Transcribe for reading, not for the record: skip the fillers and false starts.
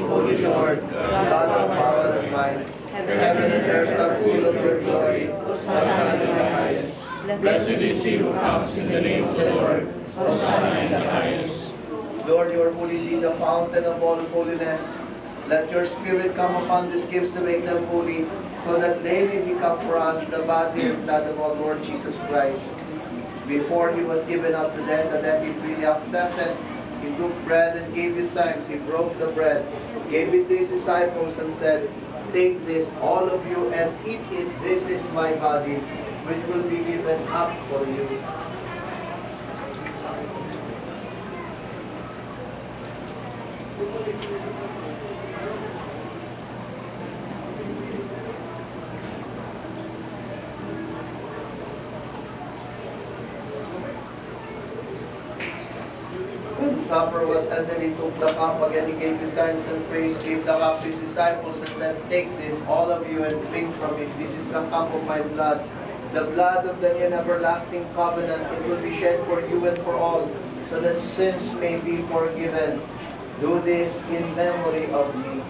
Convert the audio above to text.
Holy Lord, God of power and might, heaven and earth are full of your glory. Hosanna in the highest. Blessed is he who comes in the name of the Lord. Hosanna in the highest. Lord, you are holy, the fountain of all holiness. Let your Spirit come upon these gifts to make them holy, so that they may become for us the body and blood of our Lord Jesus Christ. Before he was given up to death, the death he freely accepted, he took bread and gave you thanks. He broke the bread, gave it to his disciples, and said, "Take this, all of you, and eat it. This is my body, which will be given up for you." When the supper was ended, he took the cup again, he gave his thanks and praise, gave the cup to his disciples, and said, "Take this, all of you, and drink from it. This is the cup of my blood, the blood of the new and everlasting covenant. It will be shed for you and for all, so that sins may be forgiven. Do this in memory of me."